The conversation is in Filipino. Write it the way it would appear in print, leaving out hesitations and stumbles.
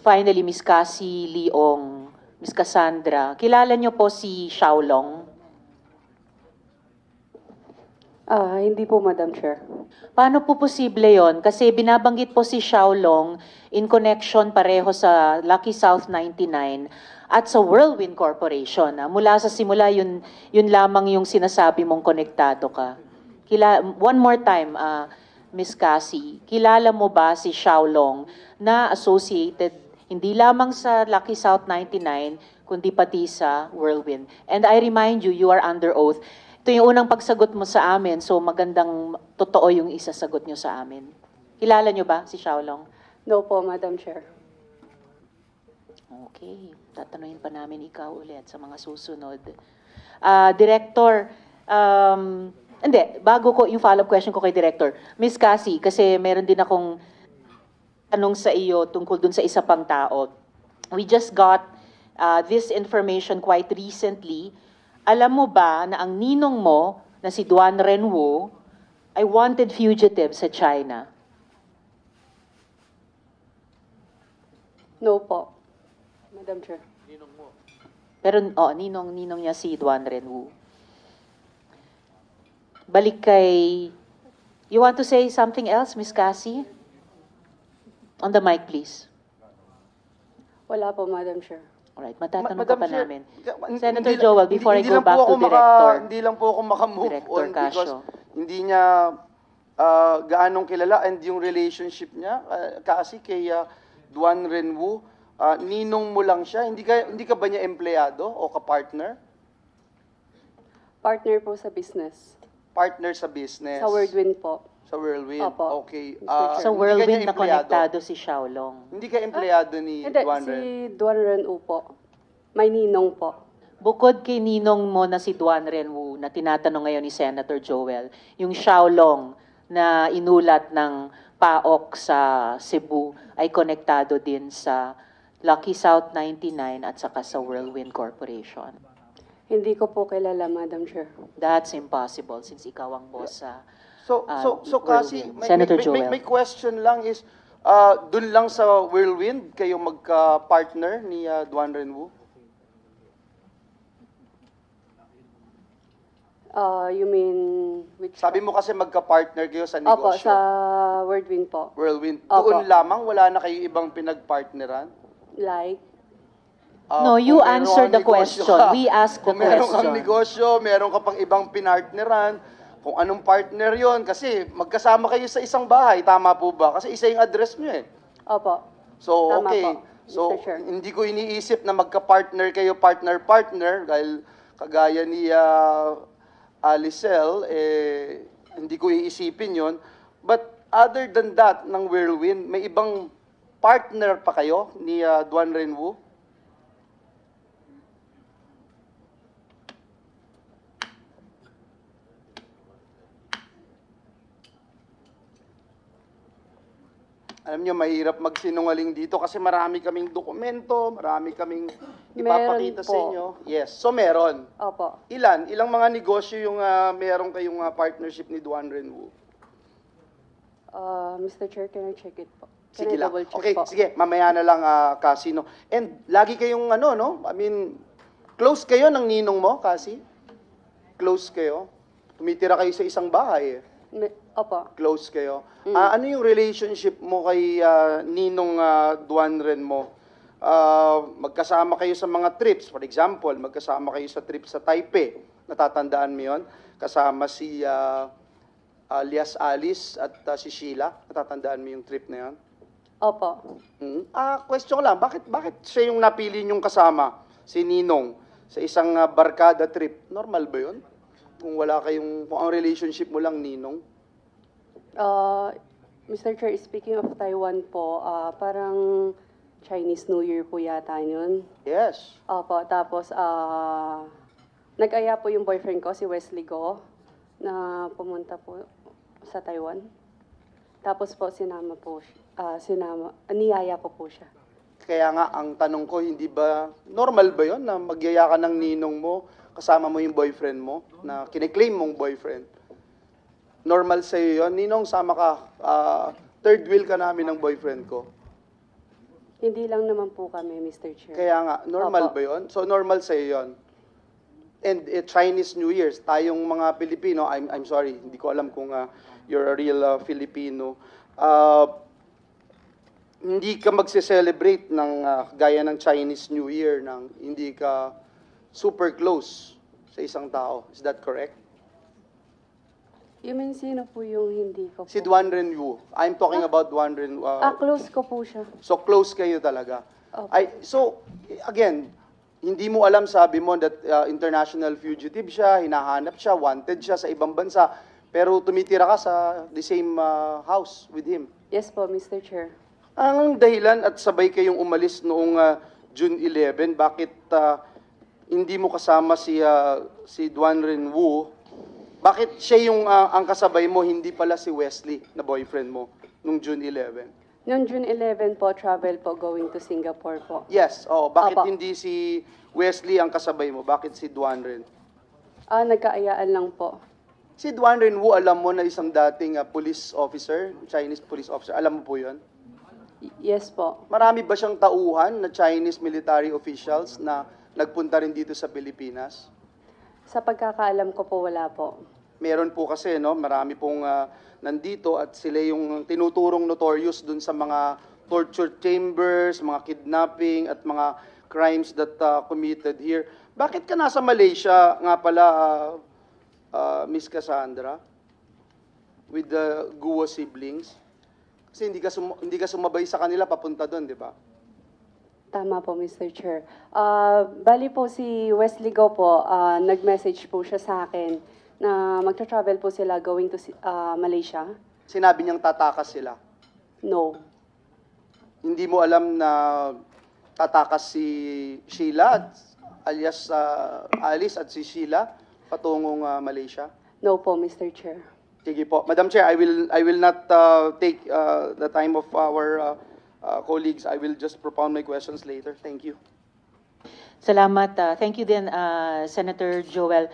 finally, Miss Cassie Leong, Miss Cassandra, kilala niyo po si Xiaolong? Hindi po, Madam Chair. Paano po posible yon? Kasi binabanggit po si Xiaolong in connection pareho sa Lucky South 99 at sa Whirlwind Corporation. Mula sa simula, yun lamang yung sinasabi mong konektado ka. One more time, Miss Cassie, kilala mo ba si Xiaolong na associated hindi lamang sa Lucky South 99, kundi pati sa Whirlwind? And I remind you, you are under oath. Ito yung unang pagsagot mo sa amin, so magandang totoo yung isasagot nyo sa amin. Kilala nyo ba si Xiaolong? No po, Madam Chair. Okay, tatanungin pa namin ikaw ulit sa mga susunod. Director, hindi, bago ko yung follow-up question ko kay Director. Miss Cassie, kasi meron din akong tanong sa iyo tungkol dun sa isa pang tao. We just got this information quite recently. Alam mo ba na ang ninong mo na si Duan Renwu ay wanted fugitive sa China? No po, Madam Chair. Pero ninong niya si Duan Renwu. Balik kay... You want to say something else, Miss Cassie? On the mic, please. Wala po, Madam Chair. Alright, matatanong ka Madam pa Chair, namin. hindi- Senator hindi- Joel, before I hindi go lang po back ako to Director. Hindi lang po ako makamove Director on because Casio. hindi niya gaanong kilala and yung relationship niya kasi kay Duan Renwu, ninong mo lang siya. Hindi ka ba niya empleyado o ka-partner? Partner po sa business. Partner sa business. Sa Whirlwind po. Sa Whirlwind. Opo. Okay. Mr. Chair. Sa hindi ka Whirlwind niya na empleyado? konektado si Xiaolong. Hindi ka empleyado ni Hindi, Duan si Ren? Duan Renwu po. May ninong po. Bukod kay ninong mo na si Duan Renwu na tinatanong ngayon ni Senator Joel, yung Xiaolong na inulat ng PAOK sa Cebu ay konektado din sa Lucky South 99 at saka sa Whirlwind Corporation. Hindi ko po kilala, Madam Chair. That's impossible since ikaw ang boss sa So kasi Whirlwind. Senator Joel. may question lang is dun lang sa Whirlwind kayo magka-partner ni Duan Renwu? You mean which? Sabi mo kasi magka-partner kayo sa Opo, negosyo. sa Whirlwind po. Whirlwind. Opo. Doon lamang wala na kayo ibang pinag-partneran? Like? No, you Kung meron answer kang the negosyo question. ka, We ask the kung meron kang question. negosyo, meron ka pang ibang pinartneran, kung anong partner yon kasi magkasama kayo sa isang bahay, tama po ba? Kasi isa yung address nyo eh. Opo. So, Tama okay. po, So, Mr. Chair. hindi ko iniisip na magka-partner kayo, partner-partner, dahil kagaya ni Alicel, hindi ko iisipin yon. But other than that, ng Whirlwind, may ibang partner pa kayo ni Duan Renwu? Alam niyo, mahirap magsinungaling dito kasi marami kaming dokumento, marami kaming ipapakita sa po. inyo. Yes, so meron. Opo. Ilang mga negosyo yung meron kayong partnership ni Duan Renwu? Mr. Chair, can I check it po? Can Sige I lang. double check Okay, po? sige, mamaya na lang Casino. And lagi kayong no? I mean, close kayo ng ninong mo, Cassie? Close kayo? Tumitira kayo sa isang bahay eh. Opo. Close kayo. Ano yung relationship mo kay ninong Duan Ren mo? Magkasama kayo sa mga trips. For example, magkasama kayo sa trip sa Taipei. Natatandaan mo yun? Kasama si Lias Alice at si Sheila. Natatandaan mo yung trip na yun? Opo. Question ko lang, bakit siya yung napili niyong kasama, si Ninong, sa isang barkada trip? Normal ba yun? Kung ang relationship mo lang, Ninong? Mr. Chair, speaking of Taiwan po, parang Chinese New Year po yata yun. Yes. Opo, tapos nag-aya po yung boyfriend ko, si Wesley Go, na pumunta po sa Taiwan. Tapos po niyaya ko po siya. Kaya nga, ang tanong ko, hindi ba, normal ba yun na magyaya ka ng ninong mo, kasama mo yung boyfriend mo, na kiniklaim mong boyfriend? Normal sa'yo yun? Ninong, sama ka. Third wheel ka namin ng boyfriend ko. Hindi lang naman po kami, Mr. Chair. Kaya nga, normal Opo. ba yun? So normal sa'yo yun? And Chinese New Year's, tayong mga Pilipino, I'm sorry, hindi ko alam kung you're a real Filipino, hindi ka magse-celebrate ng gaya ng Chinese New Year nang hindi ka super close sa isang tao. Is that correct? You mean sino po yung hindi ko po? Si Duan Renwu. I'm talking about Duan Renwu. Close ko po siya. So close kayo talaga. Opo. So again, hindi mo alam, sabi mo that international fugitive siya, hinahanap siya, wanted siya sa ibang bansa, pero tumitira ka sa the same house with him. Yes po, Mr. Chair. Ang dahilan at sabay kayong umalis noong June 11, bakit hindi mo kasama si Duan Renwu? Bakit siya yung ang kasabay mo, hindi pala si Wesley na boyfriend mo nung June 11? Noong June 11 po, travel po going to Singapore po. Yes, bakit Opo. hindi si Wesley ang kasabay mo? Bakit si Duan Ren? Nagkaayaan lang po. Si Duan Renwu, alam mo na isang dating police officer, Chinese police officer, alam mo po yun? Yes po. Marami ba siyang tauhan na Chinese military officials na nagpunta rin dito sa Pilipinas? Sa pagkakaalam ko po, wala po. Meron po kasi, no, marami pong nandito at sila yung tinuturong notorious dun sa mga torture chambers, mga kidnapping at mga crimes that committed here. Bakit ka nasa Malaysia nga pala, Miss Cassandra, with the Guo siblings? Kasi hindi ka sumabay sa kanila papunta doon, di ba? Tama po, Mr. Chair. Bali po si Wesley Go po, nag-message po siya sa akin na magta-travel po sila going to Malaysia. Sinabi niyang tatakas sila. No. Hindi mo alam na tatakas si Sheila, alias Alice at si Sheila patungong Malaysia? No po, Mr. Chair. Sige po. Madam Chair, I will not take the time of our colleagues. I will just propound my questions later. Thank you. Salamat. Thank you din, Senator Joel.